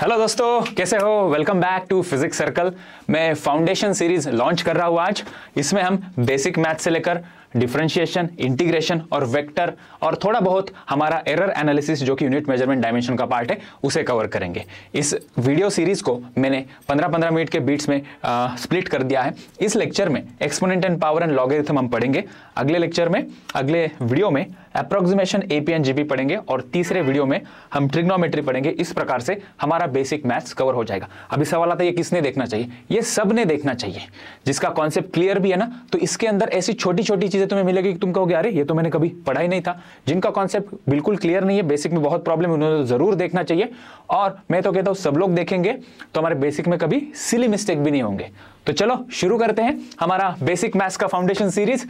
Hello दोस्तों, कैसे हो? Welcome back to physics circle. मैं फाउंडेशन सीरीज लॉन्च कर रहा हूँ आज। इसमें हम बेसिक मैथ से लेकर डिफरेंशिएशन, इंटीग्रेशन और वेक्टर और थोड़ा बहुत हमारा एरर एनालिसिस जो कि यूनिट मेजरमेंट डायमेंशन का पार्ट है उसे कवर करेंगे। इस वीडियो सीरीज को मैंने 15-15 मिनट के बीट्स में स्प्लिट कर दिया है। इस लेक्चर में exponent and power and logarithm हम पढ़ेंगे। अगले लेक्चर में, अगले वीडियो में अप्रोक्सीमेशन एपी एंड जीपी पढ़ेंगे और तीसरे वीडियो में हम ट्रिग्नोमेट्री पढ़ेंगे। इस प्रकार से हमारा बेसिक मैथ्स कवर हो जाएगा। अभी सवाल आता है ये किसने देखना चाहिए? ये सब ने देखना चाहिए जिसका कॉन्सेप्ट क्लियर भी है ना। तो इसके अंदर ऐसी छोटी छोटी चीजें तुम्हें मिलेगी कि तुम कहोगे अरे ये तो मैंने कभी पढ़ा ही नहीं था। जिनका कॉन्सेप्ट बिल्कुल क्लियर नहीं है, बेसिक में बहुत प्रॉब्लम है, उन्हें तो जरूर देखना चाहिए। और मैं तो कहता हूं सब लोग देखेंगे तो हमारे बेसिक में कभी सिली मिस्टेक भी नहीं होंगे। तो चलो शुरू करते हैं हमारा बेसिक मैथ्स का फाउंडेशन सीरीज।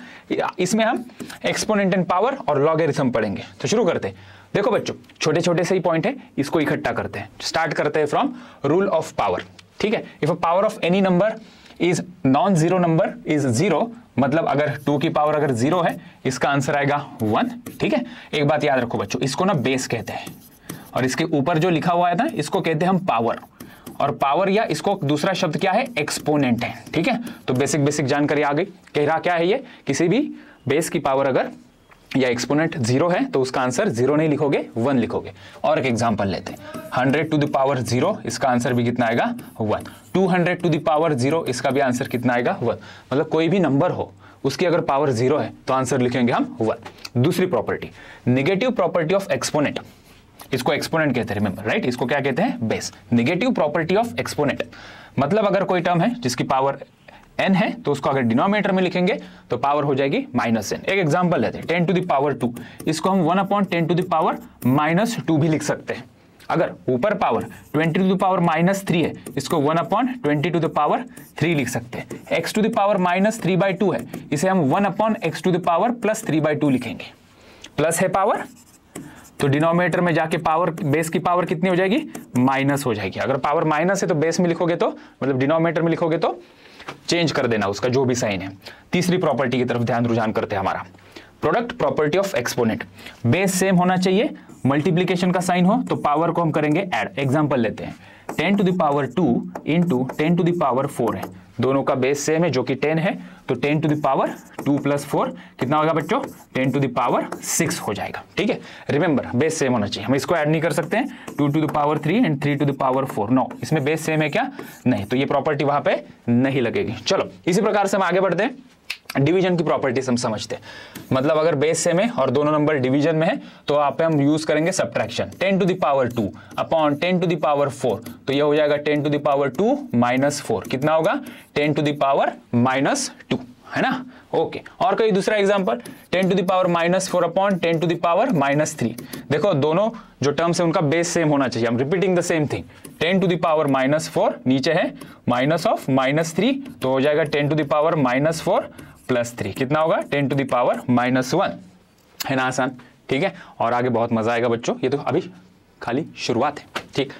इसमें हम एक्सपोनेंट एंड पावर और लॉगरिथम पढ़ेंगे। तो शुरू करते हैं। देखो बच्चों, छोटे छोटे से ही पॉइंट है, इसको इकट्ठा करते हैं। स्टार्ट करते हैं फ्रॉम रूल ऑफ पावर। ठीक है, if a power of any number is non zero number is zero, मतलब अगर 2 की पावर अगर 0 है इसका आंसर आएगा 1। ठीक है, एक बात याद रखो बच्चों, इसको ना बेस कहते हैं और इसके ऊपर जो लिखा हुआ है ना इसको कहते हैं हम पावर। और पावर या इसको दूसरा शब्द क्या है? एक्सपोनेंट है। ठीक है, तो बेसिक जानकारी आ गई। कह रहा क्या है ये? किसी भी बेस की पावर अगर या एक्सपोनेंट 0 है तो उसका आंसर 0 नहीं लिखोगे, 1 लिखोगे। और एक एग्जांपल लेते हैं, 100 टू द पावर 0, इसका आंसर भी कितना आएगा? 1। 200 टू द पावर 0, इसका भी आंसर कितना आएगा? 1। मतलब कोई भी नंबर हो उसकी अगर पावर 0 है तो आंसर लिखेंगे हम 1। दूसरी property, negative property of exponent. इसको एक्सपोनेंट कहते हैं, रिमेंबर राइट। इसको क्या कहते हैं? Base. Negative property of exponent मतलब अगर कोई टर्म है जिसकी पावर n है तो उसको अगर डिनोमिनेटर में लिखेंगे तो पावर हो जाएगी -n। एक एग्जांपल लेते हैं, 10 टू द पावर 2, इसको हम 1/10 टू द पावर -2 भी लिख सकते हैं। अगर ऊपर पावर 20 टू द पावर -3 है, इसको 1/20 टू द पावर 3 लिख सकते हैं। x टू द पावर -3/2 है, इसे हम 1/x टू द पावर +3/2 लिखेंगे। प्लस है पावर तो डिनोमिनेटर में जाके पावर, बेस की पावर कितनी हो जाएगी? माइनस हो जाएगी। अगर पावर माइनस है तो बेस में लिखोगे तो मतलब डिनोमिनेटर में लिखोगे तो चेंज कर देना उसका जो भी साइन है। तीसरी प्रॉपर्टी की तरफ ध्यान रुझान करते हैं हमारा, product property of exponent. Base same होना चाहिए, मल्टीप्लीकेशन का साइन हो तो पावर को हम करेंगे ऐड। एग्जांपल लेते हैं, 10 to the power 2 into 10 to the power 4 है, दोनों का बेस सेम है जो कि 10 है, तो 10 टू द पावर 2 + 4 कितना होगा बच्चों? 10 टू द पावर 6 हो जाएगा। ठीक है, रिमेंबर बेस सेम होना चाहिए। हम इसको ऐड नहीं कर सकते हैं 2 to the power 3 and 3 to the power 4। No, इसमें बेस सेम है क्या? नहीं, तो ये प्रॉपर्टी वहां पे नहीं लगेगी। चलो इसी प्रकार से हम आगे बढ़ते हैं। डिवीजन की प्रॉपर्टीज हम समझते हैं। मतलब अगर बेस सेम है और दोनों नंबर डिवीजन में है तो आप हम यूज करेंगे subtraction. 10 to the power 2 upon 10 to the power 4, तो ये हो जाएगा 10 टू द पावर 2 -4। कितना होगा? 10 टू द पावर -2, है ना। ओके, और कोई दूसरा example, 10 to the power -4 upon 10 to the power -3। देखो दोनों जो टर्म्स है उनका बेस सेम होना चाहिए। हम repeating the same thing, 10 to the power -4, नीचे है माइनस ऑफ -3, तो हो जाएगा 10 टू द पावर -4 + 3, कितना होगा? 10 टू द पावर -1, है ना। आसान, ठीक है। और आगे बहुत मजा आएगा बच्चों, ये तो अभी खाली शुरुआत है। ठीक,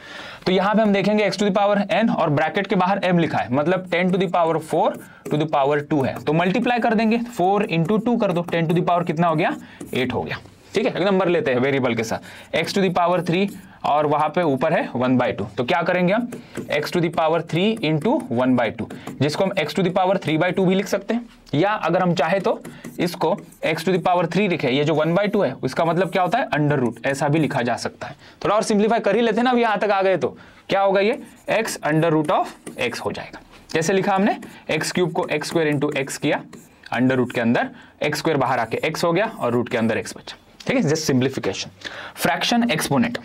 तो यहां पे हम देखेंगे x to the power n और ब्रैकेट के बाहर m लिखा है, मतलब 10 to the power 4 to the power 2 है, तो मल्टीप्लाई कर देंगे, 4 × 2 कर दो, 10 टू द पावर कितना हो गया? 8 हो गया। ठीक है, एक नंबर लेते हैं वेरिएबल के साथ, x टू द पावर 3 और वहां पे ऊपर है 1/2, तो क्या करेंगे हम? x टू द पावर 3 × 1/2, जिसको हम x टू द पावर 3/2 भी लिख सकते हैं, या अगर हम चाहे तो इसको x टू द पावर 3 लिखे, ये जो 1/2 है उसका मतलब क्या होता है? √, ऐसा भी लिखा जा सकता है। थोड़ा और सिंप्लीफाई कर ही लेते हैं ना, अब यहां तक आ गए तो क्या होगा? ये x √(x) हो जाएगा। जैसे लिखा हमने x³ को x² × x किया, अंडर रूट के अंदर x² बाहर आके x हो गया और रूट के अंदर x बचा। ठीक है, जस्ट सिंप्लीफिकेशन। फ्रैक्शन एक्सपोनेंट,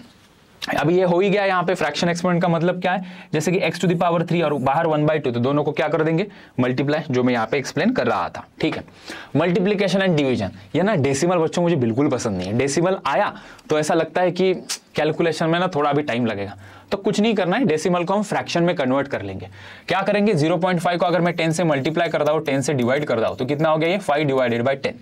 अब ये हो ही गया। यहाँ पे फ्रैक्शन एक्सपोनेंट का मतलब क्या है? जैसे कि x टू द पावर 3 और बाहर 1/2, तो दोनों को क्या कर देंगे? मल्टीप्लाई, जो मैं यहाँ पे एक्सप्लेन कर रहा था। ठीक है, मल्टीप्लीकेशन एंड डिवीजन, ये ना डेसिमल बच्चों मुझे बिल्कुल पसंद नहीं है। डेसिमल आया तो ऐसा लगता है कि कैलकुलेशन में ना थोड़ा भी टाइम लगेगा, तो कुछ नहीं करना है, डेसिमल को हम फ्रैक्शन में कन्वर्ट कर लेंगे। क्या करेंगे? 0.5 को अगर मैं 10 से मल्टीप्लाई करता हूँ, 10 से डिवाइड करता हूँ, तो कितना हो गया? ये 5 / 10,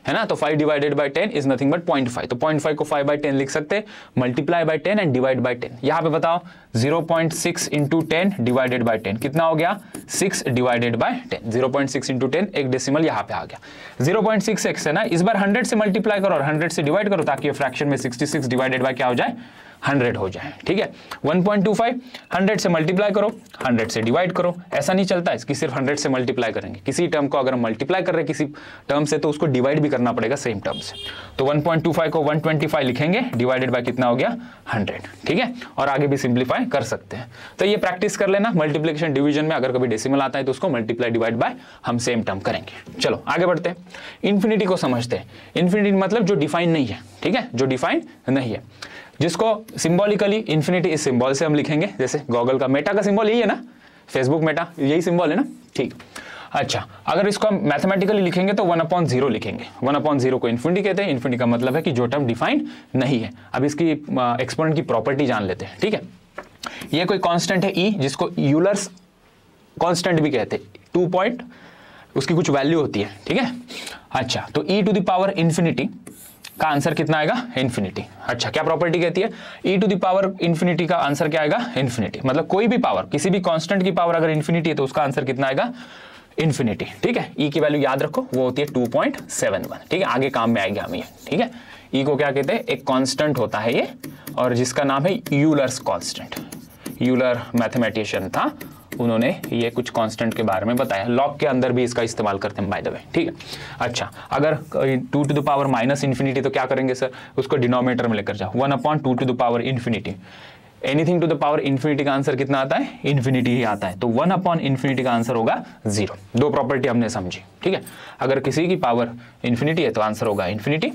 है ना। तो 5 / 10 इज नथिंग बट 0.5, तो 0.5 को 5/10 लिख सकते हैं, multiply by 10 and divide by 10। यहाँ पे बताओ 0.6 × 10 डिवाइडेड बाय 10 कितना हो गया? 6 / 10। 0.6 × 10 एक डेसिमल यहाँ पे आ गया। 0.6x है ना, इस बार 100 से मल्टीप्लाई करो और 100 से डिवाइड करो ताकि ये फ्रैक्शन में 66 डिवाइडेड बाय क्या हो जाए? 100 हो जाए, ठीक है। 1.25 100 से मल्टीप्लाई करो, 100 से डिवाइड करो, ऐसा नहीं चलता है इसकी सिर्फ 100 से मल्टीप्लाई करेंगे। किसी टर्म को अगर हम मल्टीप्लाई कर रहे हैं किसी टर्म से तो उसको डिवाइड भी करना पड़ेगा सेम टर्म से। तो 1.25 को 125 लिखेंगे, डिवाइडेड बाय कितना हो गया 100, ठीक है। और आगे भी सिंप्लीफाई कर सकते हैं। तो ये प्रैक्टिस कर लेना, मल्टीप्लिकेशन डिवीजन में अगर कभी डेसिमल आता है तो उसको मल्टीप्लाई डिवाइड बाय हम सेम टर्म करेंगे। चलो आगे बढ़ते हैं, इन्फिनिटी को समझते हैं। इन्फिनिटी मतलब जो डिफाइन नहीं है, ठीक है, जो डिफाइन नहीं है, जिसको सिंबॉलिकली इन्फिनिटी इस सिंबल से हम लिखेंगे। जैसे गॉगल का मेटा का सिंबल यही है ना, फेसबुक मेटा यही सिंबल है ना, ठीक। अच्छा, अगर इसको हम मैथमेटिकली लिखेंगे तो 1/0 लिखेंगे। 1/0 को इन्फिनिटी कहते हैं। इन्फिनिटी का मतलब है कि जो टर्म डिफाइन नहीं है। अब इसकी एक्सपोनेंट की प्रॉपर्टी जान लेते हैं, ठीक है। ये कोई कांस्टेंट है ई, जिसको यूलर्स कांस्टेंट भी कहते हैं। 2 पॉइंट उसकी कुछ वैल्यू होती है, ठीक है। अच्छा, तो e to the power infinity का आंसर कितना आएगा, इन्फिनिटी। अच्छा, क्या प्रॉपर्टी कहती है, e to the power infinity का आंसर क्या आएगा, इन्फिनिटी। मतलब कोई भी पावर, किसी भी कांस्टेंट की पावर अगर इन्फिनिटी है तो उसका आंसर कितना आएगा, इन्फिनिटी, ठीक है। e की वैल्यू याद रखो, वो होती है 2.71, ठीक है। आगे काम में आएगा हमें, ठीक है। e को क्या कहते हैं, एक कांस्टेंट होता है ये, और जिसका नाम है यूलर्स कांस्टेंट। यूलर मैथमेटिशियन था, उन्होंने ये कुछ कांस्टेंट के बारे में बताया। लॉग के अंदर भी इसका इस्तेमाल करते हैं बाय द वे, ठीक है। अच्छा, अगर 2 to the power minus infinity तो क्या करेंगे सर, उसको डिनोमिनेटर में लेकर जाओ, 1/2 to the power infinity. Anything to the power infinity का आंसर कितना आता है, इन्फिनिटी ही आता है। तो 1/∞ का आंसर होगा 0। दो प्रॉपर्टी हमने समझी, ठीक है। अगर किसी की पावर इन्फिनिटी है तो आंसर होगा इन्फिनिटी,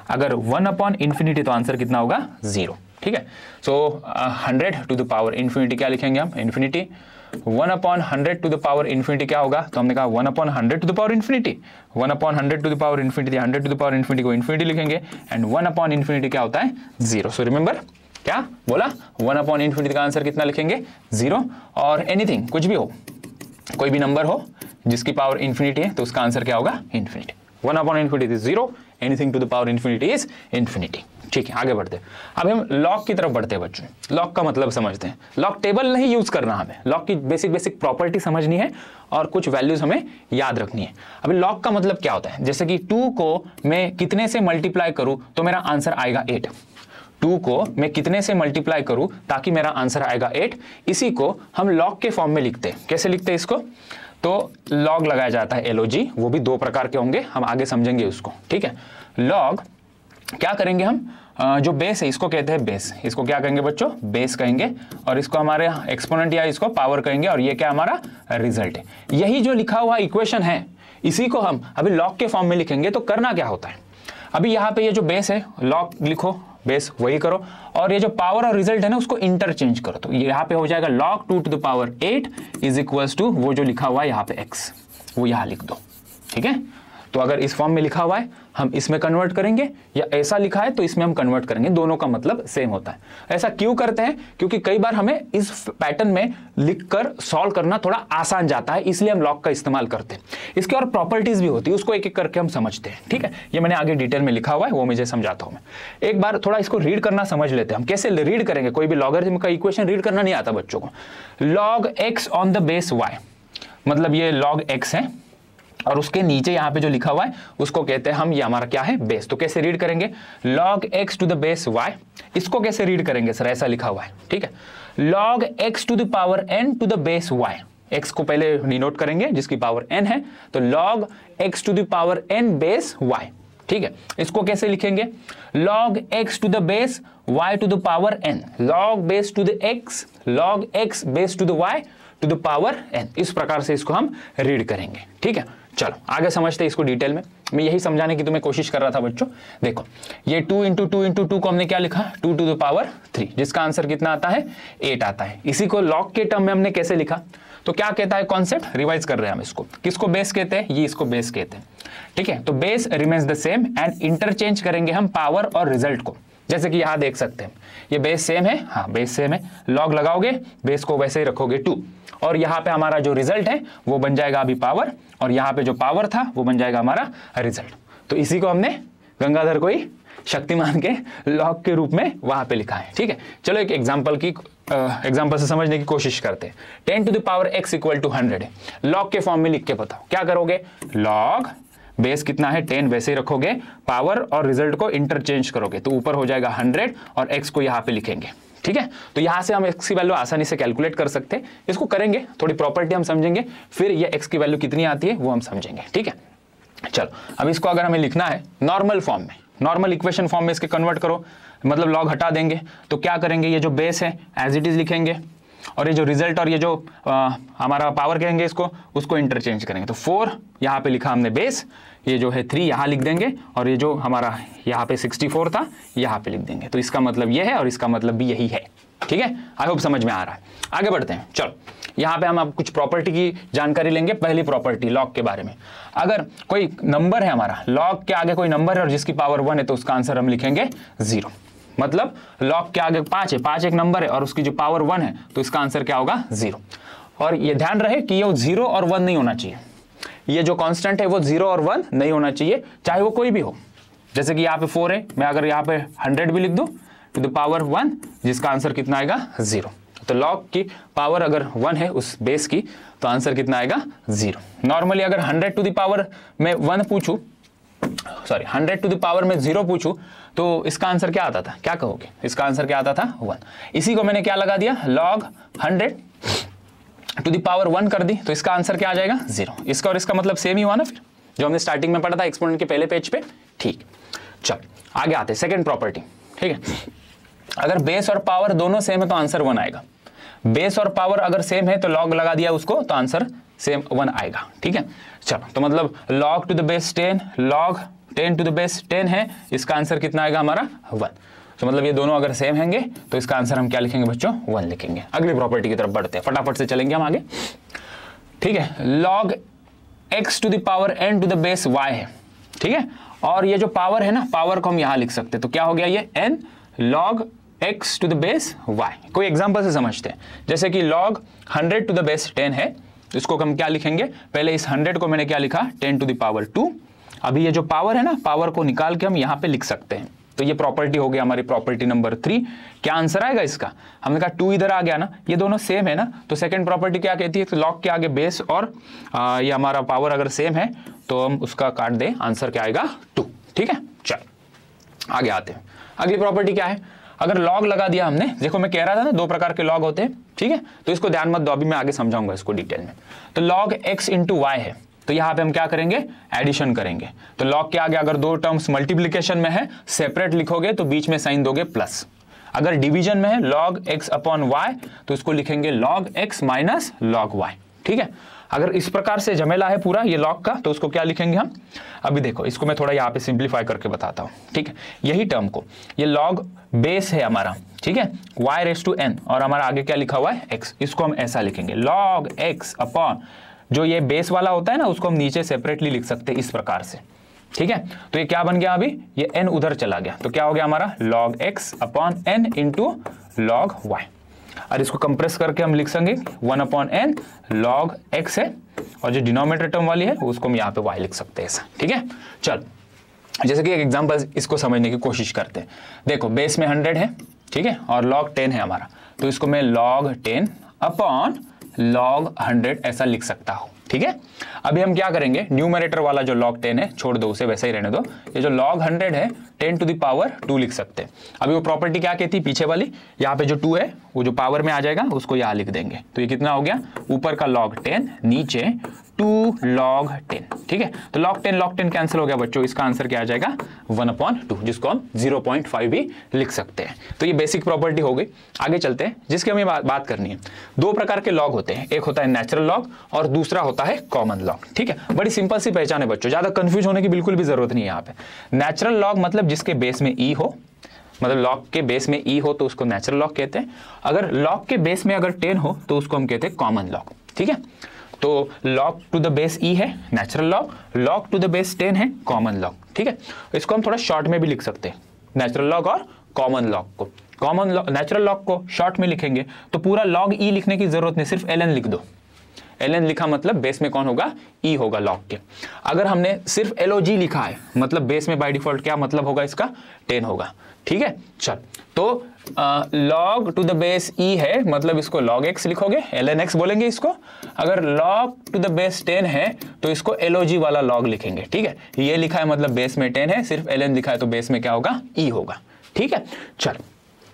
अगर 1/∞ तो आंसर कितना होगा 0, ठीक है। So 100 to the power infinity क्या लिखेंगे हम, infinity. 1/100 to the power infinity क्या होगा, तो हमने कहा 1/100 to the power infinity. 1/100 to the power infinity, 100 to the power infinity को इन्फिनिटी लिखेंगे, एंड 1/∞ क्या होता है, 0। सो रिमेंबर क्या बोला, 1/∞ का आंसर कितना लिखेंगे, 0। और एनीथिंग, कुछ भी हो, कोई भी नंबर हो जिसकी पावर इन्फिनिटी है तो उसका आंसर क्या होगा, infinity. 1/∞ is 0, anything to the power infinity is infinity, ठीक है। आगे बढ़ते हैं, अब हम लॉग की तरफ बढ़ते हैं बच्चों। लॉग का मतलब समझते हैं। लॉग टेबल नहीं यूज करना हमें, लॉग की बेसिक प्रॉपर्टी समझनी है और कुछ वैल्यूज हमें याद रखनी है। अभी लॉग का मतलब क्या होता है, जैसे कि 2 को मैं कितने से मल्टीप्लाई करूं तो मेरा आंसर आएगा 8। 2 को मैं कितने से मल्टीप्लाई करूं ताकि मेरा आंसर आएगा 8, इसी को हम लॉग के फॉर्म में लिखते हैं। कैसे लिखते हैं इसको, तो लॉग लगाया जाता है, LOG, वो भी 2 प्रकार के होंगे, हम आगे समझेंगे उसको, ठीक है। लॉग क्या करेंगे हम, जो बेस है इसको कहते हैं बेस, इसको क्या कहेंगे बच्चों, बेस कहेंगे, और इसको हमारे एक्सपोनेंट या इसको पावर कहेंगे, और ये क्या हमारा रिजल्ट है। यही जो लिखा हुआ इक्वेशन है इसी को हम अभी लॉग के फॉर्म में लिखेंगे। तो करना क्या होता है, अभी यहाँ पे ये जो बेस है लॉग लिखो, बेस वही करो, और ये जो पावर और रिजल्ट है ना उसको इंटरचेंज करो। तो यहाँ पे हो जाएगा log 2 to the power 8 is equals to वो जो लिखा हुआ है यहाँ पे x, वो यहाँ लिख दो, ठीक है। तो अगर इस फॉर्म में लिखा हुआ है हम इसमें कन्वर्ट करेंगे, या ऐसा लिखा है तो इसमें हम कन्वर्ट करेंगे, दोनों का मतलब सेम होता है। ऐसा क्यों करते हैं, क्योंकि कई बार हमें इस पैटर्न में लिखकर सॉल्व करना थोड़ा आसान जाता है, इसलिए हम लॉग का इस्तेमाल करते हैं। इसके और प्रॉपर्टीज भी होती है, उसको एक एक करके हम समझते हैं, ठीक है। ये मैंने आगे डिटेल में लिखा हुआ है, वो मुझे समझाता हूं मैं। एक बार थोड़ा इसको रीड करना समझ लेते हैं हम। कैसे रीड करेंगे, कोई भी लॉगरिथम का इक्वेशन रीड करना नहीं आता बच्चों को। log x on the base y, मतलब ये log x है और उसके नीचे यहाँ पे जो लिखा हुआ है उसको कहते हैं हम, ये हमारा क्या है, बेस। तो कैसे रीड करेंगे, log x to the base y, इसको कैसे रीड करेंगे सर, ऐसा लिखा हुआ है, ठीक है। log x to the power n to the base y, x को पहले डिनोट करेंगे जिसकी पावर n है, तो log x to the power n base y, ठीक है। इसको कैसे लिखेंगे, log x to the base y to the power n, log base to the x, log x base to the y to the power n। इस प्रकार से इसको हम रीड करेंगे, ठीक है। चलो आगे समझते हैं इसको डिटेल में। मैं यही समझाने की तुम्हें कोशिश कर रहा था बच्चों। देखो ये 2 × 2 × 2 को हमने क्या लिखा, 2 टू द पावर 3, जिसका आंसर कितना आता है, 8 आता है। इसी को लॉग के टर्म में हमने कैसे लिखा, तो क्या कहता है कॉन्सेप्ट, रिवाइज कर रहे हैं हम इसको। किसको बेस कहते हैं, ये इसको बेस कहते हैं, ठीक है। तो base remains the same and interchange करेंगे हम पावर और रिजल्ट को। जैसे कि यहां देख सकते हैं ये बेस सेम है, हाँ बेस सेम है, लॉग लगाओगे बेस को वैसे ही रखोगे 2, और यहाँ पे हमारा जो रिजल्ट है वो बन जाएगा अभी पावर, और यहाँ पे जो पावर था वो बन जाएगा हमारा रिजल्ट। तो इसी को हमने गंगाधर को ही शक्तिमान के लॉग के रूप में वहां पे लिखा है, ठीक है। चलो एक एग्जाम्पल से समझने की कोशिश करते हैं। 10 to the power x equal to 100 है, लॉग के फॉर्म में लिख के बताओ क्या करोगे, लॉग बेस कितना है 10 वैसे ही रखोगे, पावर और रिजल्ट को इंटरचेंज करोगे तो ऊपर हो जाएगा 100 और x को यहाँ पे लिखेंगे। ठीक है, तो यहाँ से हम x की वैल्यू आसानी से कैलकुलेट कर सकते हैं। इसको करेंगे, थोड़ी प्रॉपर्टी हम समझेंगे, फिर ये x की वैल्यू कितनी आती है वो हम समझेंगे। ठीक है, चलो अब इसको अगर हमें लिखना है नॉर्मल फॉर्म में, नॉर्मल इक्वेशन फॉर्म में इसके कन्वर्ट करो, मतलब लॉग हटा देंगे तो क्या करेंगे, ये जो बेस है एज इट इज लिखेंगे और ये जो रिजल्ट और ये जो हमारा पावर कहेंगे इसको, उसको इंटरचेंज करेंगे। तो 4 यहाँ पे लिखा हमने बेस, ये जो है 3 यहाँ लिख देंगे और ये जो हमारा यहाँ पे 64 था यहाँ पे लिख देंगे। तो इसका मतलब ये है और इसका मतलब भी यही है। ठीक है, आई होप समझ में आ रहा है। आगे बढ़ते हैं, चलो यहाँ पे हम अब कुछ प्रॉपर्टी की जानकारी लेंगे। पहली प्रॉपर्टी लॉग के बारे में, अगर कोई नंबर है हमारा, लॉग के आगे कोई नंबर है और जिसकी पावर 1 है तो उसका आंसर हम लिखेंगे 0। मतलब लॉग के आगे 5 है, 5 एक नंबर है और उसकी जो पावर 1 है तो इसका आंसर क्या होगा 0। और ये ध्यान रहे कि ये 0 और 1 नहीं होना चाहिए, ये जो कांस्टेंट है वो 0 और 1 नहीं होना चाहिए, चाहे वो कोई भी हो। जैसे कि यहाँ पे 4 है, मैं अगर यहाँ पे 100 भी लिख दूं टू द पावर 1, जिसका आंसर कितना आएगा 0। तो लॉग की पावर अगर 1 है उस बेस की तो आंसर कितना आएगा 0। नॉर्मली अगर 100 टू द पावर में 1 पूछूं, सॉरी 100 टू द पावर में 0 पूछूं तो इसका आंसर क्या आता था, क्या कहोगे, इसका आंसर क्या आता था 1। इसी को मैंने क्या लगा दिया, लॉग 100 टू द पावर 1 कर दी तो इसका आंसर क्या आ जाएगा 0। इसका और इसका मतलब सेम ही हुआ ना, फिर जो हमने स्टार्टिंग में पढ़ा था एक्सपोनेंट के पहले पेज पे। ठीक, चल आगे आते हैं सेकंड प्रॉपर्टी। ठीक है, अगर बेस और पावर दोनों सेम है तो आंसर 1 आएगा। बेस और पावर अगर सेम है तो लॉग लगा दिया उसको तो आंसर सेम 1 आएगा। ठीक है, चलो तो मतलब log to the base 10, log 10 to the base 10 है, इसका आंसर कितना आएगा हमारा 1। तो मतलब ये दोनों अगर सेम हैंगे तो इसका आंसर हम क्या लिखेंगे बच्चों 1 लिखेंगे। अगली प्रॉपर्टी की तरफ बढ़ते हैं, फटाफट से चलेंगे हम आगे। ठीक है, log x to the power n to the base y है। ठीक है, और ये जो पावर है ना, पावर को हम यहां लिख सकते हैं, तो क्या हो गया ये n log x to the base y। कोई एग्जांपल से समझते हैं, जैसे कि log 100 टू द बेस 10 है, इसको हम क्या लिखेंगे, पहले इस 100 को मैंने क्या लिखा 10 टू द पावर 2। अभी ये जो पावर है ना, पावर को निकाल के हम यहां पे लिख सकते हैं। तो ये प्रॉपर्टी हो गई हमारी प्रॉपर्टी नंबर 3। क्या आंसर आएगा इसका, हमने कहा 2 इधर आ गया ना, ये दोनों सेम है ना, तो सेकंड प्रॉपर्टी क्या कहती है, तो लॉग के आगे बेस और ये हमारा पावर अगर सेम है तो हम उसका काट दें, आंसर क्या आएगा 2। ठीक है, चल आगे आते हैं। अगली प्रॉपर्टी क्या है, अगर लॉग लगा दिया हमने, देखो मैं कह रहा था ना 2 प्रकार के लॉग होते हैं। ठीक है, तो इसको ध्यान मत दो, अभी मैं आगे समझाऊंगा इसको डिटेल में। तो log x इंटू वाई है, तो यहां पे हम क्या करेंगे, एडिशन करेंगे। तो log के आगे अगर 2 टर्म्स मल्टीप्लीकेशन में है सेपरेट लिखोगे तो बीच में साइन दोगे प्लस। अगर डिवीजन में है log x अपॉन वाई तो इसको लिखेंगे log x minus log y। ठीक है, अगर इस प्रकार से झमेला है पूरा ये लॉग का तो उसको क्या लिखेंगे हम, अभी देखो इसको मैं थोड़ा यहाँ पे सिंप्लीफाई करके बताता हूँ। ठीक है, यही टर्म को, ये लॉग बेस है हमारा, ठीक है, y रेस टू n और हमारा आगे क्या लिखा हुआ है x, इसको हम ऐसा लिखेंगे log x अपॉन जो ये बेस वाला होता है ना उसको हम नीचे सेपरेटली लिख सकते हैं इस प्रकार से। ठीक है, तो ये क्या बन गया, अभी ये n उधर चला गया तो क्या हो गया हमारा log x upon n into log y। और इसको कंप्रेस करके हम लिख सकेंगे 1 अपॉन n log x है और जो डिनोमिनेटर टर्म वाली है उसको हम यहाँ पे y लिख सकते हैं ऐसा। ठीक है, चल जैसे कि एक एग्जांपल इसको समझने की कोशिश करते हैं। देखो बेस में 100 है, ठीक है, और log 10 है हमारा, तो इसको मैं log 10 अपॉन log 100 ऐसा लिख सकता हूँ। ठीक है, अभी हम क्या करेंगे, न्यूमरेटर वाला जो log 10 है छोड़ दो उसे, वैसे ही रहने दो। ये जो log 100 है 10 टू द पावर 2 लिख सकते हैं। अभी वो प्रॉपर्टी क्या कहती है पीछे वाली, यहाँ पे जो 2 है वो जो पावर में आ जाएगा उसको यहाँ लिख देंगे। तो ये कितना हो गया, ऊपर का log 10 नीचे 2 log 10। ठीक है, तो log 10 कैंसिल हो गया बच्चों, इसका आंसर क्या आ जाएगा 1/2, जिसको हम 0.5 भी लिख सकते हैं। तो ये बेसिक प्रॉपर्टी हो गई। आगे चलते हैं, जिसकी हमें बात करनी है। 2 प्रकार के लॉग होते हैं, एक होता है नेचुरल लॉग और दूसरा होता है कॉमन लॉग। ठीक है, बड़ी सिंपल सी पहचान है बच्चों, ज्यादा कंफ्यूज होने की बिल्कुल भी जरूरत नहीं है यहाँ पे। नेचुरल लॉग मतलब जिसके बेस में ई हो, मतलब लॉग के बेस में ई हो तो उसको नेचुरल लॉग कहते हैं। अगर लॉग के बेस में अगर 10 हो तो उसको हम कहते हैं कॉमन लॉग। ठीक है, तो log to the base e है natural log, log to the base 10 है कॉमन लॉग। ठीक है, इसको हम थोड़ा शॉर्ट में भी लिख सकते हैं, नेचुरल लॉग और कॉमन लॉग को। कॉमन नेचुरल लॉग को शॉर्ट में लिखेंगे तो पूरा log ई लिखने की जरूरत नहीं, सिर्फ ln लिख दो। ln लिखा मतलब बेस में कौन होगा, e होगा लॉग के। अगर हमने सिर्फ log लिखा है मतलब बेस में बाय डिफॉल्ट क्या मतलब होगा इसका, 10 होगा। ठीक है, चल तो log to the base e है मतलब इसको log x लिखोगे, ln x बोलेंगे इसको। अगर log टू द बेस 10 है तो इसको log वाला log लिखेंगे। ठीक है, ये लिखा है मतलब बेस में 10 है, सिर्फ ln लिखा है तो बेस में क्या होगा, e होगा। ठीक है, चल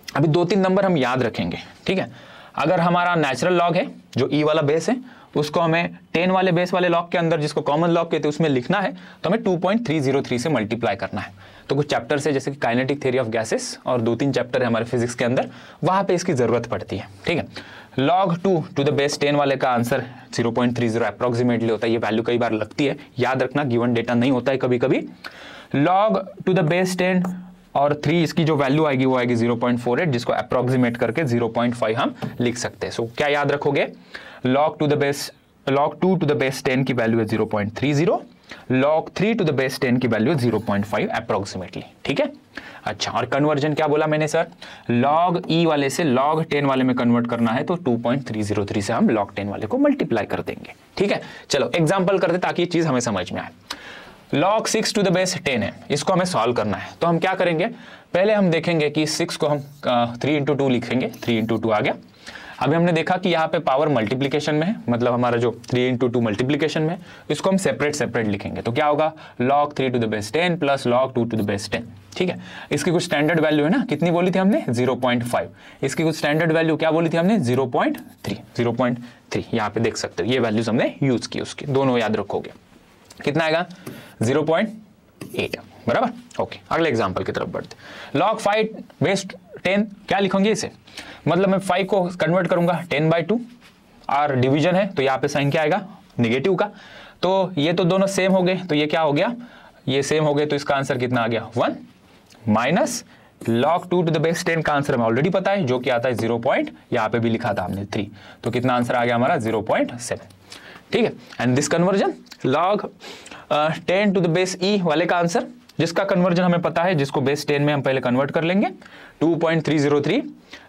अभी 2-3 नंबर हम याद रखेंगे। ठीक है, अगर हमारा नेचुरल लॉग है जो e वाला बेस है उसको हमें 10 वाले बेस वाले लॉग के अंदर जिसको कॉमन लॉग कहते हैं उसमें लिखना है तो हमें 2.303 से मल्टीप्लाई करना है। तो कुछ चैप्टर है जैसे कि काइनेटिक थ्योरी ऑफ गैसेस और 2-3 चैप्टर है हमारे फिजिक्स के अंदर, वहां पे इसकी जरूरत पड़ती है। ठीक है, log 2 टू द बेस 10 वाले का आंसर 0.30 अप्रोक्सीमेटली होता है। ये वैल्यू कई बार लगती है, याद रखना गिवन डेटा नहीं होता है कभी कभी। log टू द बेस 10 और 3 इसकी जो वैल्यू आएगी वो आएगी 0.48 जिसको अप्रोक्सीमेट करके 0.5 हम लिख सकते हैं। सो क्या याद रखोगे, log 2 टू द बेस 10 की वैल्यू है 0.30, log 3 टू द बेस 10 की वैल्यू 0.5 अप्रोक्सीमेटली। ठीक है, अच्छा और कन्वर्जन क्या बोला मैंने सर, log e वाले से log 10 वाले में कन्वर्ट करना है तो 2.303 से हम log 10 वाले को मल्टीप्लाई कर देंगे। ठीक है, चलो एग्जांपल करते ताकि ये चीज हमें समझ में आए। log 6 टू द बेस 10 है, इसको हमें सॉल्व करना है तो हम क्या करेंगे, पहले हम देखेंगे कि 6 को हम 3 × 2 लिखेंगे, 3 × 2 आ गया। अभी हमने देखा कि यहाँ पे पावर मल्टीप्लिकेशन में है मतलब हमारा जो 3 × 2 मल्टीप्लिकेशन में है इसको हम सेपरेट लिखेंगे तो क्या होगा, log 3 to the base 10 plus log 2 to the base 10। ठीक है, इसकी कुछ स्टैंडर्ड वैल्यू है ना, कितनी बोली थी हमने 0.5, इसकी कुछ स्टैंडर्ड वैल्यू क्या बोली थी हमने 0.3 यहाँ पे देख सकते हो, ये वैल्यूज हमने यूज की, उसकी दोनों याद रखोगे। कितना आएगा 0.8 बराबर। ओके, अगले एग्जांपल की तरफ बढ़ते। log 5 बेस 10 क्या लिखोगे इसे, मतलब मैं 5 को कन्वर्ट करूंगा 10/2 और डिवीजन है तो यहाँ पे साइन क्या आएगा, नेगेटिव का। तो ये तो दोनों सेम हो गए तो ये क्या हो गया, ये सेम हो गए तो इसका आंसर कितना आ गया 1 minus log 2 to the base 10 का आंसर हमें ऑलरेडी पता है जो कि आता है 0. यहाँ पे भी लिखा था हमने 3, तो कितना आंसर आ गया हमारा 0.7। ठीक है, and this conversion log 10 to the base e वाले का आंसर जिसका कन्वर्जन हमें पता है, जिसको बेस 10 में हम पहले कन्वर्ट कर लेंगे 2.303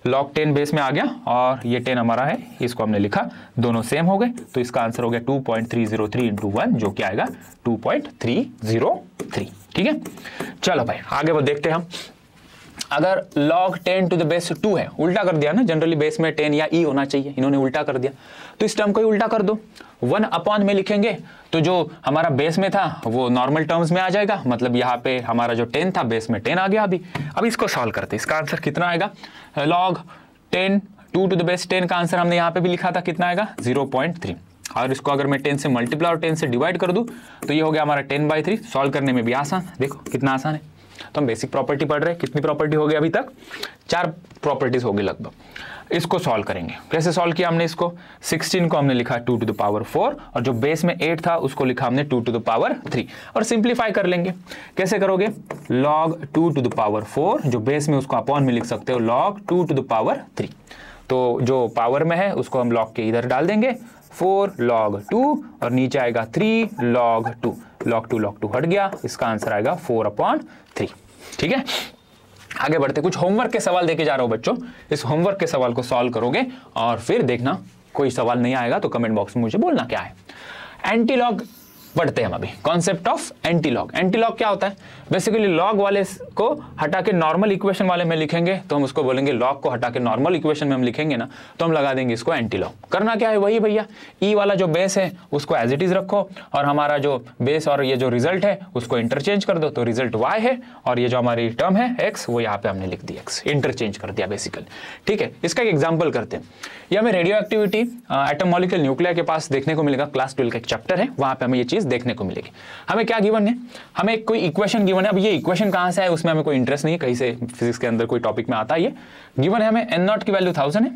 log 10 बेस में आ गया और ये 10 हमारा है, इसको हमने लिखा, दोनों सेम हो गए तो इसका आंसर हो गया 2.303 × 1 जो कि आएगा 2.303। ठीक है, चलो भाई आगे वो देखते हैं हम। अगर log 10 टू द बेस 2 है, उल्टा कर दिया ना, जनरली बेस में 10 या e होना चाहिए, इन्होंने उल्टा कर दिया तो इस टर्म को ही उल्टा कर दो, 1 में लिखेंगे तो जो हमारा बेस में था वो नॉर्मल टर्म्स में आ जाएगा, मतलब यहाँ पे हमारा जो 10 था बेस में 10 आ गया। अब इसको सॉल्व करते हैं, इसका आंसर कितना आएगा, log 10 2 टू द बेस 10 का आंसर हमने यहाँ पे भी लिखा था, कितना आएगा 0.3 और इसको अगर मैं 10 से मल्टीप्लाई और 10 से डिवाइड कर दूं तो ये हो गया हमारा 10/3। सॉल्व करने में भी आसान, देखो कितना आसान है। तो हम बेसिक प्रॉपर्टी पढ़ रहे हैं, कितनी प्रॉपर्टी हो गई अभी तक, 4 प्रॉपर्टीज होगी लगभग। इसको सॉल्व करेंगे, कैसे सॉल्व किया हमने इसको, 16 को हमने लिखा 2 टू द पावर 4 और जो बेस में 8 था उसको लिखा हमने 2 टू द पावर 3 और सिंप्लीफाई कर लेंगे। कैसे करोगे, log 2 टू द पावर 4 जो बेस में उसको अपॉन में लिख सकते हो log 2 टू द पावर 3, तो जो पावर में है उसको हम log के इधर डाल देंगे, 4 log 2 और नीचे आएगा 3 log 2, log 2 हट गया, इसका आंसर आएगा 4/3। ठीक है, आगे बढ़ते, कुछ होमवर्क के सवाल देके जा रहा हूं बच्चों, इस होमवर्क के सवाल को सॉल्व करोगे और फिर देखना कोई सवाल नहीं आएगा तो कमेंट बॉक्स में मुझे बोलना क्या है। एंटीलॉग पढ़ते हैं हम अभी, कॉन्सेप्ट ऑफ एंटीलॉग। एंटीलॉग क्या होता है, बेसिकली लॉग वाले को हटा के नॉर्मल इक्वेशन वाले में लिखेंगे तो हम उसको बोलेंगे, लॉग को हटा के नॉर्मल इक्वेशन में हम लिखेंगे ना तो हम लगा देंगे इसको एंटीलॉग। करना क्या है, वही भैया ई वाला जो बेस है उसको एज इट इज रखो और हमारा जो बेस और ये जो रिजल्ट है उसको इंटरचेंज कर दो, तो रिजल्ट वाई है और ये जो हमारी टर्म है एक्स वो यहाँ पे हमने लिख दिया, एक्स इंटरचेंज कर दिया बेसिकली। ठीक है, इसका एक एग्जाम्पल करते हैं, ये हमें radio activity atom molecule nuclear के पास देखने को मिलेगा, क्लास 12 का एक चैप्टर है, वहां पे हमें ये चीज देखने को मिलेगी। हमें क्या गिवन है, हमें कोई इक्वेशन गिवन है। अब ये इक्वेशन कहां से है उसमें हमें कोई इंटरेस्ट नहीं है, कहीं से फिजिक्स के अंदर कोई टॉपिक में आता है। ये गिवन है हमें n0 की वैल्यू 1000 है,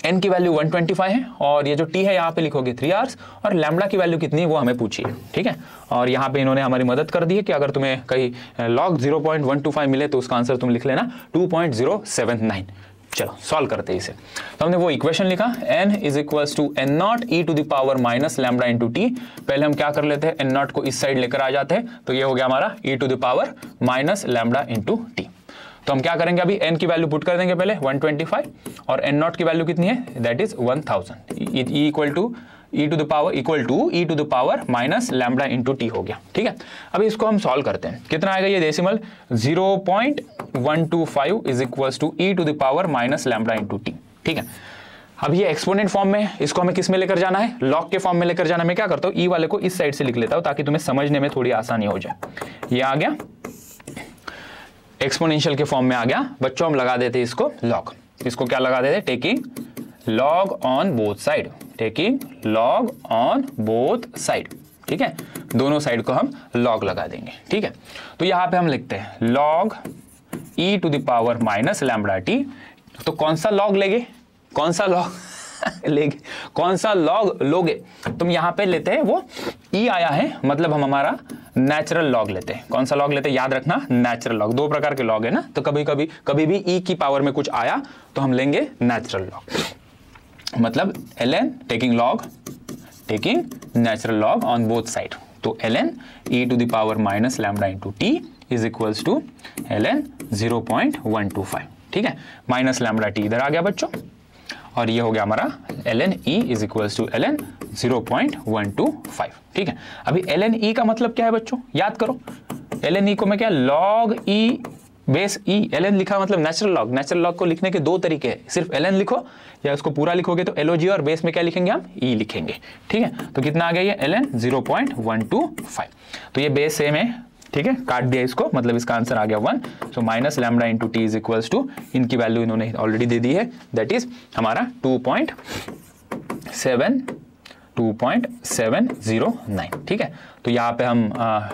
n की वैल्यू 125 है और ये जो t है यहाँ पे लिखोगे 3 hours और लैम्बडा की वैल्यू कितनी है वो हमें पूछिए। ठीक है, और यहाँ पे इन्होंने हमारी मदद कर दी है कि अगर तुम्हें कहीं log 0.125 मिले तो उसका आंसर तुम लिख लेना 2.079। चलो सॉल्व करते हैं इसे। तो हमने वो इक्वेशन लिखा, n is equals to n0 e to the power minus lambda into t. पहले हम क्या कर लेते हैं, n0 को इस साइड लेकर आ जाते हैं तो ये हो गया हमारा e to the power minus lambda into t. तो हम क्या करेंगे, अभी n की वैल्यू पुट कर देंगे पहले 125 और n0 की वैल्यू कितनी है, that is 1000, e equal to e to the power equal to e to the power minus lambda into t हो गया। ठीक है, अभी इसको हम सॉल्व करते हैं। कितना आएगा ये decimal 0.125 is equals to e to the power minus lambda into t. ठीक है, अब ये एक्सपोनेंट फॉर्म में, इसको हमें किस में लेकर जाना है, लॉग के फॉर्म में लेकर जाना। मैं क्या करता हूँ, ई वाले को इस साइड से लिख लेता हूँ ताकि तुम्हें समझने में थोड़ी आसानी हो जाए। ये आ गया एक्सपोनेंशियल के फॉर्म में आ गया। बच्चों हम लगा देते इसको लॉग। इसको क्या लगा देते, taking log on both side, taking log on both side. ठीक है, दोनों साइड को हम लॉग लगा देंगे। ठीक है, तो यहां पे हम लिखते हैं log e to the power minus lambda t. तो कौन सा लॉग लेंगे, कौन सा लॉग लेंगे, कौन सा लॉग लोगे, तुम यहां पे लेते हैं वो ई आया है, मतलब हम हमारा नेचुरल लॉग लेते हैं। कौन सा लॉग लेते हैं, याद रखना नेचुरल लॉग। दो प्रकार के लॉग है ना, तो कभी भी ई की पावर में कुछ आया तो हम लेंगे नेचुरल लॉग, मतलब ln taking log, taking natural log on both side. तो ln e to the power minus lambda into t is equals to ln 0.125। ठीक है, माइनस लैम्बडा टी इधर आ गया बच्चों, और ये हो गया हमारा ln e is equals to ln 0.125। ठीक है, अभी ln e का मतलब क्या है बच्चों, याद करो। ln e को मैं क्या, log e base e, ln लिखा मतलब नेचुरल लॉग। नेचुरल लॉग को लिखने के दो तरीके हैं, सिर्फ ln लिखो या उसको पूरा लिखोगे तो log, और बेस में क्या लिखेंगे हम, e लिखेंगे। ठीक है, तो कितना आ गया ये ln 0.125। तो ये बेस सेम है। ठीक है, काट दिया इसको, मतलब इसका आंसर आ गया 1। So minus lambda into t is equals to, इनकी वैल्यू इन्होंने ऑलरेडी दे दी है, दैट इज हमारा 2.709। ठीक है, तो यहाँ पे हम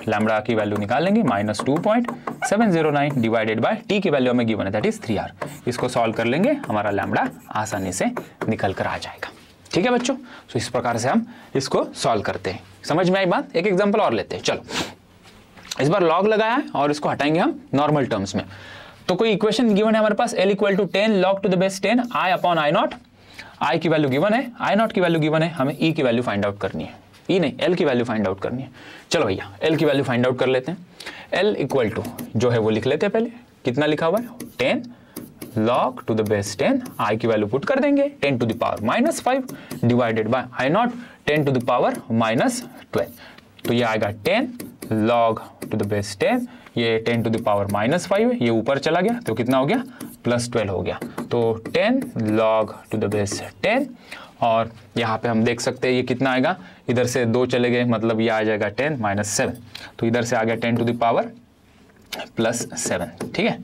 लैम्बडा की वैल्यू निकाल लेंगे, माइनस 2.709 डिवाइडेड बाय टी की वैल्यू हमें गिवन है, दैट इज 3r। इसको सॉल्व कर लेंगे, हमारा लैम्बडा आसानी से निकल कर आ जाएगा। ठीक है बच्चों, तो इस प्रकार से हम इसको सॉल्व करते हैं। समझ में आई बात। एक एग्जाम्पल और लेते हैं। चलो, इस बार लॉग लगाया है और इसको हटाएंगे हम नॉर्मल टर्म्स में। तो कोई इक्वेशन गिवन है हमारे पास, l equal to 10 log to the base 10 i upon I naught. I की वैल्यू गिवन है, आई नॉट की वैल्यू गिवन है, हमें ई की वैल्यू फाइंड आउट करनी है। ई नहीं, एल की वैल्यू फाइंड आउट करनी है। चलो भैया, एल की वैल्यू फाइंड आउट कर लेते हैं। एल इक्वल टू जो है वो लिख लेते हैं पहले, कितना लिखा हुआ है 10 log to the base 10, I की वैल्यू पुट कर देंगे 10 to the power minus 5 divided by I naught 10 to the power minus 12। तो ये आएगा 10 log टू द बेस 10, ये 10 टू द पावर माइनस 5 है, ये ऊपर चला गया तो कितना हो गया, प्लस 12 हो गया। तो 10 log टू द बेस 10, और यहाँ पे हम देख सकते हैं ये कितना आएगा, इधर से 2 चले गए, मतलब ये आ जाएगा 10 माइनस 7, तो इधर से आ गया 10 टू द पावर प्लस 7। ठीक है,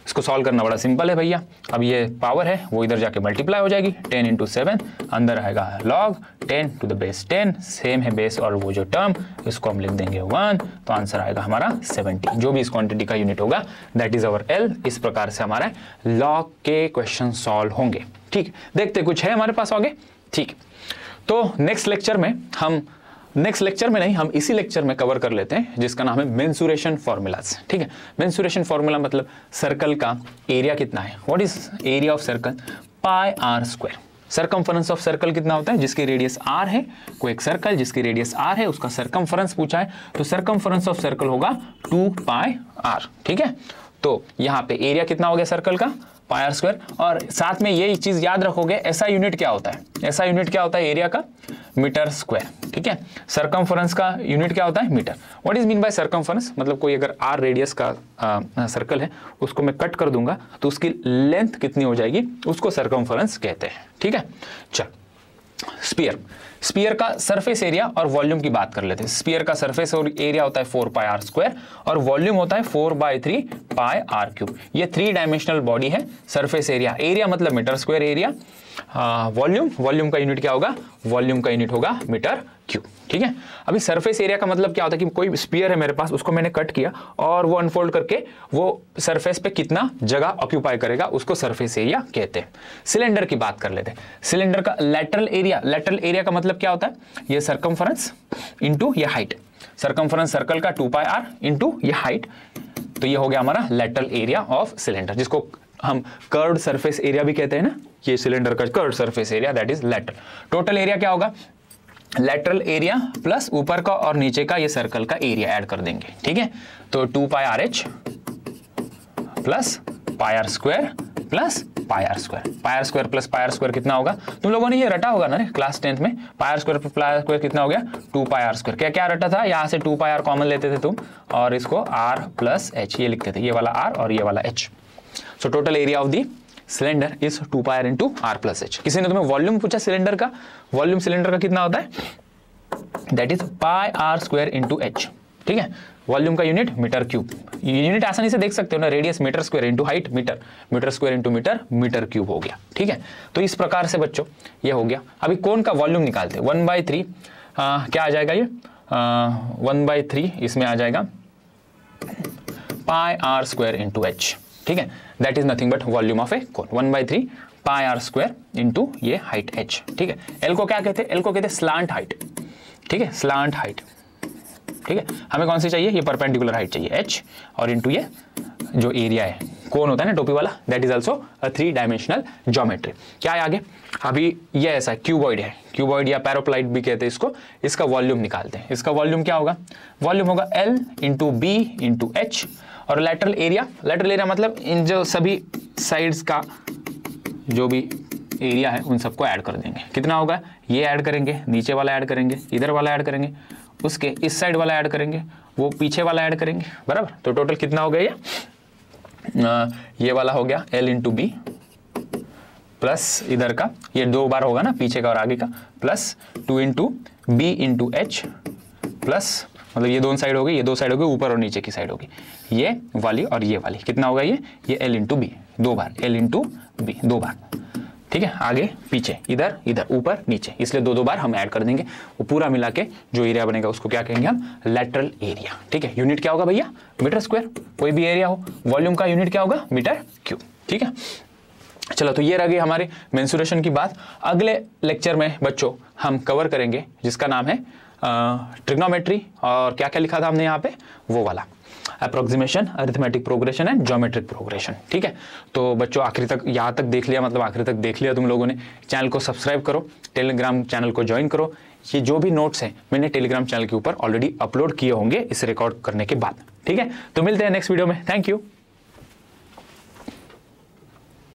इसको सॉल्व करना बड़ा सिंपल है भैया। अब ये पावर है वो इधर जाके मल्टीप्लाई हो जाएगी, 10 इंटू 7, अंदर आएगा log 10 to the base 10, same है बेस और वो जो टर्म, इसको हम लिख देंगे 1, तो आंसर आएगा हमारा 70। जो भी इस क्वांटिटी का यूनिट होगा दैट इज अवर L। इस प्रकार से हमारे log के क्वेश्चन सॉल्व होंगे। ठीक, देखते कुछ है हमारे पास आगे। ठीक, तो नेक्स्ट लेक्चर में हम इसी लेक्चर में कवर कर लेते हैं जिसका नाम है मेंसुरेशन फॉर्मूलाज। ठीक है, मेंसुरेशन फॉर्मूला मतलब सर्कल का एरिया कितना है, what is area of circle, pi are square. Circumference of circle कितना होता है, जिसकी रेडियस r है, कोई एक सर्कल जिसकी रेडियस r है उसका सर्कमफरेंस पूछा है, तो सर्कमफरेंस ऑफ सर्कल होगा 2 पाई r। ठीक है, तो यहाँ पे एरिया कितना हो गया सर्कल का, पाई आर स्क्वायर। और साथ में ये चीज याद रखोगे, ऐसा यूनिट क्या होता है, ऐसा यूनिट क्या होता है एरिया का, मीटर स्क्वायर। ठीक है, सर्कमफरेंस का यूनिट क्या होता है, metre. What is mean by circumference, मतलब कोई अगर r रेडियस का सर्कल है उसको मैं कट कर दूंगा तो उसकी लेंथ कितनी हो जाएगी, उसको सर्कमफरेंस कहते हैं। ठीक है, चल स्पीयर का सरफेस एरिया और वॉल्यूम की बात कर लेते हैं। स्पीयर का सरफेस और एरिया होता है 4 पाई आर स्क्वायर और वॉल्यूम होता है 4/3 पाई आर क्यूब। ये 3 डायमेंशनल बॉडी है। सरफेस एरिया मतलब मीटर स्क्वायर एरिया, वॉल्यूम का यूनिट क्या होगा, वॉल्यूम का यूनिट होगा मीटर क्यूब। ठीक है, अभी सरफेस एरिया का मतलब क्या होता है कि कोई स्पीयर है मेरे पास, उसको मैंने कट किया और वो अनफोल्ड करके वो सरफेस पे कितना जगह ऑक्यूपाई करेगा उसको सरफेस एरिया कहते हैं। सिलेंडर की बात कर लेते हैं। सिलेंडर का लेटरल एरिया का मतलब क्या होता है, ये सर्कमफरेंस इनटू ये हाइट। सर्कमफरेंस सर्कल का 2 पाई आर इनटू ये हाइट, तो ये हो गया हमारा लेटरल एरिया ऑफ सिलेंडर, जिसको हम कर्व्ड सरफेस एरिया भी कहते हैं ना। ये सिलेंडर का curved surface area that is lateral. Total area क्या होगा, लेटरल एरिया प्लस ऊपर का और नीचे का ये सर्कल का एरिया ऐड कर देंगे। ठीक है, तो 2 pi R H plus pi are square plus pi are square. Pi are square plus pi are square कितना होगा, तुम लोगों ने ये रटा होगा ना क्लास 10th में। Pi are square plus pi are square कितना हो गया, 2 पाई आर स्क्वायर। क्या क्या रटा था, यहाँ से 2 पाई आर कॉमन लेते थे तुम और इसको r प्लस एच ये लिखते थे, ये वाला r और ये वाला h। So total area of the cylinder is 2 pi r into r plus h. किसी ने तुम्हें वॉल्यूम पूछा सिलेंडर का, वॉल्यूम सिलेंडर का कितना होता है, that is pi are square into h. ठीक है, वॉल्यूम का यूनिट मीटर क्यूब, यूनिट आसानी से देख सकते हो ना, radius metre square into height metre, metre square into metre, metre cube हो गया। ठीक है, तो इस प्रकार से बच्चों ये हो गया। अभी कोन का वॉल्यूम निकालते हैं, 1/3 क्या आ जाएगा ये 1/3 इसमें आ जाएगा pi are square into h. ठीक है, that is nothing but volume of a cone, 1/3 pi are square into ये हाइट एच। ठीक है, एल को क्या कहते हैं, एल को कहते हैं स्लांट हाइट। ठीक है, स्लांट हाइट। ठीक है, हमें कौन सी चाहिए, ये परपेंडिकुलर हाइट चाहिए h, और इंटू ये जो एरिया है कौन होता है ना टोपी वाला, that is also a 3 dimensional geometry. क्या है आगे, अभी ये ऐसा क्यूबॉइड है, क्यूबॉइड या पैराप्लाइड भी कहते हैं इसको। इसका वॉल्यूम निकालते हैं, इसका वॉल्यूम क्या होगा, वॉल्यूम होगा L into b into h, और लेटरल एरिया, लेटरल एरिया मतलब इन जो सभी साइड्स का जो भी एरिया है उन सबको ऐड कर देंगे। कितना होगा, ये ऐड करेंगे, नीचे वाला ऐड करेंगे, इधर वाला ऐड करेंगे, उसके इस साइड वाला ऐड करेंगे, वो पीछे वाला ऐड करेंगे, बराबर। तो टोटल कितना हो गया ये वाला हो गया L इंटू बी प्लस इधर का ये 2 बार होगा ना पीछे का और आगे का, plus 2 into b into h, plus मतलब ये दोनों साइड हो गई, ये 2 साइड हो गई, ऊपर और नीचे की साइड होगी, ये वाली और ये वाली। कितना होगा ये L इंटू बी 2 बार, L इंटू बी 2 बार। ठीक है, आगे पीछे इधर इधर ऊपर नीचे, इसलिए 2 बार हम ऐड कर देंगे। वो पूरा मिला के जो एरिया बनेगा उसको क्या कहेंगे हम, लेटरल एरिया। ठीक है, यूनिट क्या होगा भैया, मीटर स्क्वायर, कोई भी एरिया हो, वॉल्यूम का यूनिट क्या होगा, मीटर क्यूब। ठीक है, चलो तो ये रह गई हमारे मेंसुरेशन की बात। अगले लेक्चर में बच्चों हम कवर करेंगे जिसका नाम है ट्रिग्नोमेट्री, और क्या क्या लिखा था हमने यहाँ पे वो वाला, approximation, arithmetic progression and geometric progression. ठीक है, तो बच्चों आखिरी तक यहाँ तक देख लिया, मतलब आखिरी तक देख लिया तुम लोगों ने। चैनल को सब्सक्राइब करो, टेलीग्राम चैनल को ज्वाइन करो। ये जो भी नोट्स हैं मैंने टेलीग्राम चैनल के ऊपर ऑलरेडी अपलोड किए होंगे इस रिकॉर्ड करने के बाद। ठीक है, तो मिलते हैं नेक्स्ट वीडियो में। Thank you.